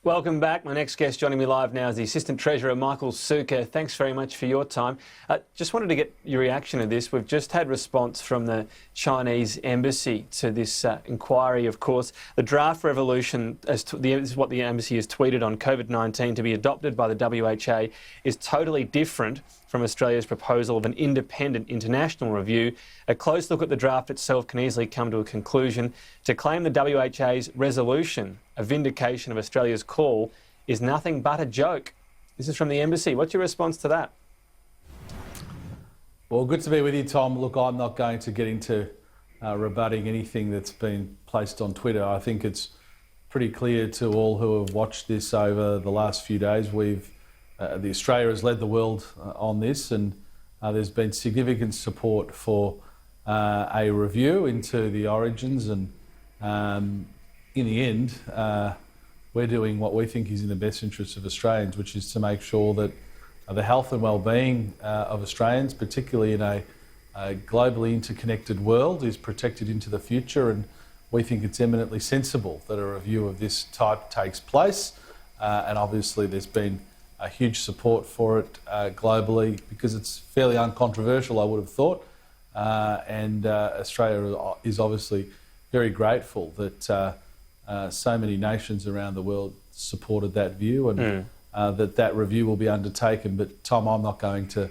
Welcome back. My next guest joining me live now is the Assistant Treasurer, Michael Suker. Thanks very much for your time. Just wanted to get your reaction to this. We've just had response from the Chinese embassy to this inquiry, of course. The draft resolution, this is what the embassy has tweeted on COVID-19 to be adopted by the WHO, is totally different from Australia's proposal of an independent international review. A close look at the draft itself can easily come to a conclusion. To claim the WHA's resolution a vindication of Australia's call is nothing but a joke. This is from the embassy. What's your response to that? Well, good to be with you, Tom. Look, I'm not going to get into rebutting anything that's been placed on Twitter. I think it's pretty clear to all who have watched this over the last few days. The Australia has led the world on this, and there's been significant support for a review into the origins, and in the end, we're doing what we think is in the best interests of Australians, which is to make sure that the health and well-being of Australians, particularly in a globally interconnected world, is protected into the future. And we think it's eminently sensible that a review of this type takes place. And obviously there's been a huge support for it globally because it's fairly uncontroversial, I would have thought. And Australia is obviously very grateful that so many nations around the world supported that view, and that review will be undertaken. But Tom, I'm not going to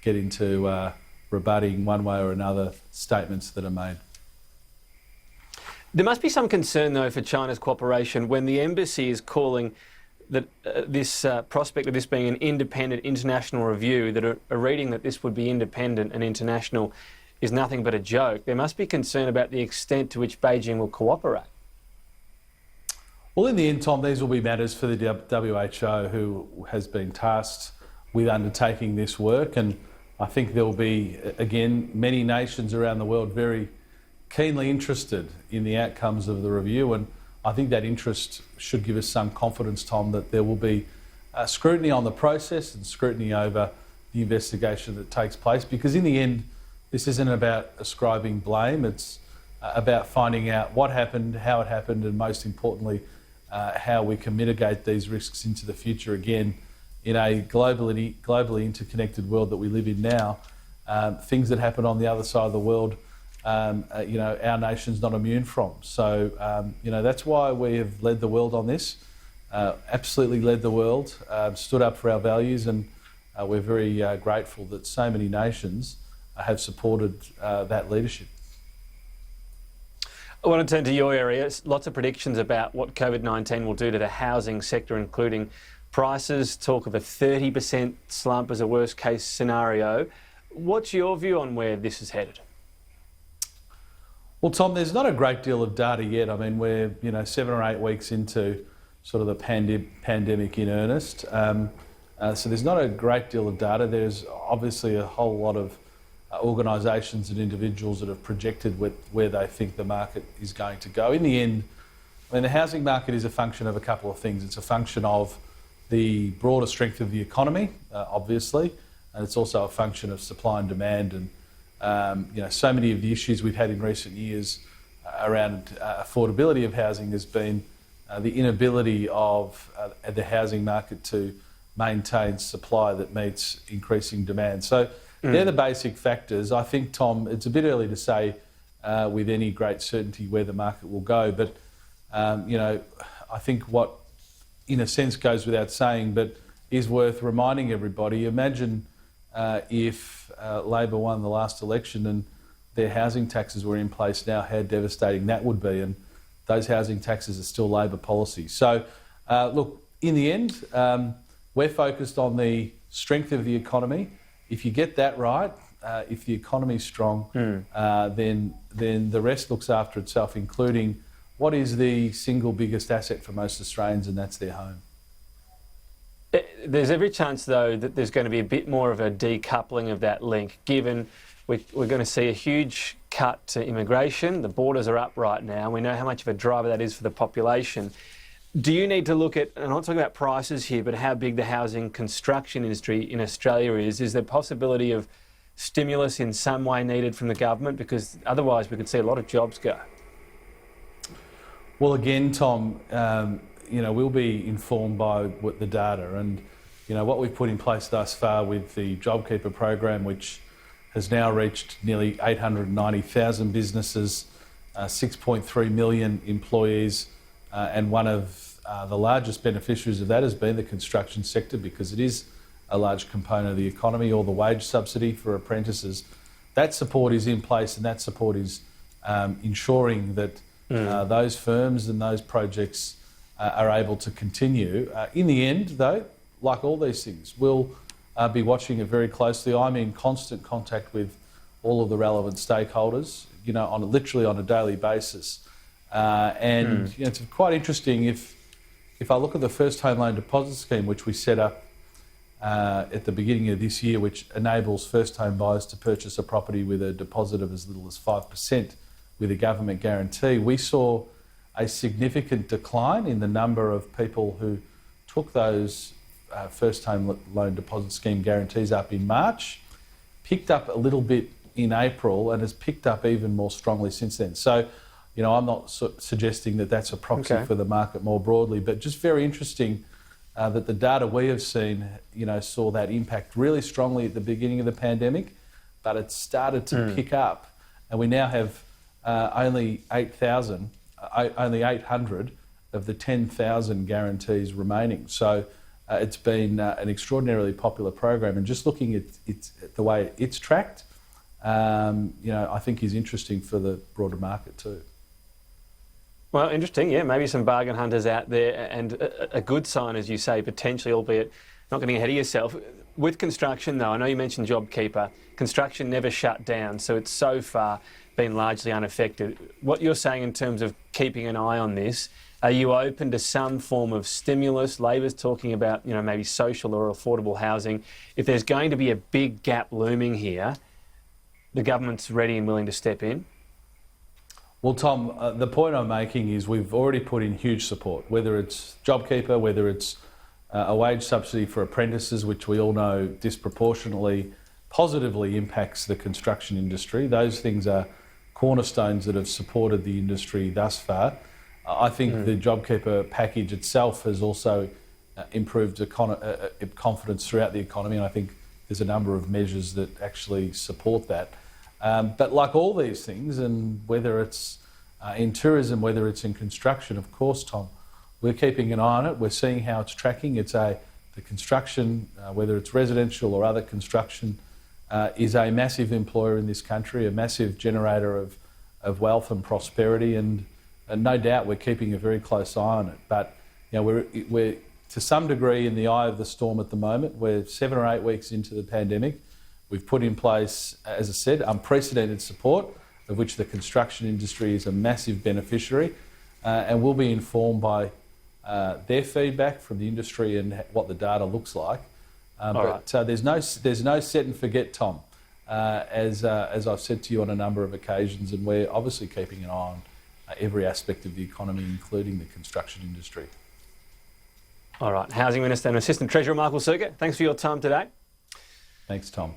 get into rebutting one way or another statements that are made. There must be some concern, though, for China's cooperation when the embassy is calling that this prospect of this being an independent international review, that a reading that this would be independent and international is nothing but a joke. There must be concern about the extent to which Beijing will cooperate. Well, in the end, Tom, these will be matters for the WHO, who has been tasked with undertaking this work. And I think there will be, again, many nations around the world very keenly interested in the outcomes of the review. And I think that interest should give us some confidence, Tom, that there will be scrutiny on the process and scrutiny over the investigation that takes place. Because in the end, this isn't about ascribing blame. It's about finding out what happened, how it happened, and most importantly, how we can mitigate these risks into the future. Again, in a globally interconnected world that we live in now, things that happen on the other side of the world, our nation's not immune from. So, that's why we have led the world on this, absolutely led the world, stood up for our values, and we're very grateful that so many nations have supported that leadership. I want to turn to your area. Lots of predictions about what COVID-19 will do to the housing sector, including prices, talk of a 30% slump as a worst case scenario. What's your view on where this is headed? Well, Tom, there's not a great deal of data yet. I mean, we're 7 or 8 weeks into sort of the pandemic in earnest. So there's not a great deal of data. There's obviously a whole lot of organisations and individuals that have projected where they think the market is going to go. In the end, I mean, the housing market is a function of a couple of things. It's a function of the broader strength of the economy, obviously, and it's also a function of supply and demand. And so many of the issues we've had in recent years around affordability of housing has been the inability of the housing market to maintain supply that meets increasing demand. So they're the basic factors. I think, Tom, it's a bit early to say with any great certainty where the market will go, but I think what, in a sense, goes without saying, but is worth reminding everybody. Imagine if Labor won the last election and their housing taxes were in place now, how devastating that would be. And those housing taxes are still Labor policy. So, look, in the end, we're focused on the strength of the economy. If you get that right, if the economy's strong, then the rest looks after itself, including what is the single biggest asset for most Australians, and that's their home. There's every chance, though, that there's going to be a bit more of a decoupling of that link, given we're going to see a huge cut to immigration. The borders are up right now. We know how much of a driver that is for the population. Do you need to look at, and I'm not talking about prices here, but how big the housing construction industry in Australia is? Is there a possibility of stimulus in some way needed from the government? Because otherwise we could see a lot of jobs go. Well, again, Tom, we'll be informed by what the data and, what we've put in place thus far with the JobKeeper program, which has now reached nearly 890,000 businesses, 6.3 million employees, and one of the largest beneficiaries of that has been the construction sector, because it is a large component of the economy, or the wage subsidy for apprentices. That support is in place, and that support is ensuring that those firms and those projects are able to continue. In the end, though, like all these things, we'll be watching it very closely. I'm in constant contact with all of the relevant stakeholders, literally on a daily basis. It's quite interesting if I look at the first home loan deposit scheme, which we set up at the beginning of this year, which enables first home buyers to purchase a property with a deposit of as little as 5% with a government guarantee. We saw a significant decline in the number of people who took those first home loan deposit scheme guarantees up in March, picked up a little bit in April, and has picked up even more strongly since then. So, I'm not suggesting that that's a proxy for the market more broadly, but just very interesting that the data we have seen, saw that impact really strongly at the beginning of the pandemic, but it started to pick up, and we now have only 800 of the 10,000 guarantees remaining. So it's been an extraordinarily popular program, and just looking at the way it's tracked, I think is interesting for the broader market too. Well, interesting, yeah, maybe some bargain hunters out there, and a good sign, as you say, potentially, albeit not getting ahead of yourself. With construction, though, I know you mentioned JobKeeper. Construction never shut down, so it's so far been largely unaffected. What you're saying in terms of keeping an eye on this, are you open to some form of stimulus? Labor's talking about, maybe social or affordable housing. If there's going to be a big gap looming here, the government's ready and willing to step in? Well, Tom, the point I'm making is we've already put in huge support, whether it's JobKeeper, whether it's a wage subsidy for apprentices, which we all know disproportionately positively impacts the construction industry. Those things are cornerstones that have supported the industry thus far. I think the JobKeeper package itself has also improved confidence throughout the economy, and I think there's a number of measures that actually support that. But like all these things, and whether it's in tourism, whether it's in construction, of course, Tom, we're keeping an eye on it. We're seeing how it's tracking. The construction, whether it's residential or other construction, is a massive employer in this country, a massive generator of wealth and prosperity, and no doubt we're keeping a very close eye on it. But we're to some degree in the eye of the storm at the moment. We're 7 or 8 weeks into the pandemic. We've put in place, as I said, unprecedented support, of which the construction industry is a massive beneficiary, and we'll be informed by their feedback from the industry and what the data looks like. There's no set and forget, Tom, as I've said to you on a number of occasions, and we're obviously keeping an eye on every aspect of the economy, including the construction industry. All right, Housing Minister and Assistant Treasurer Michael Sukkar, thanks for your time today. Thanks, Tom.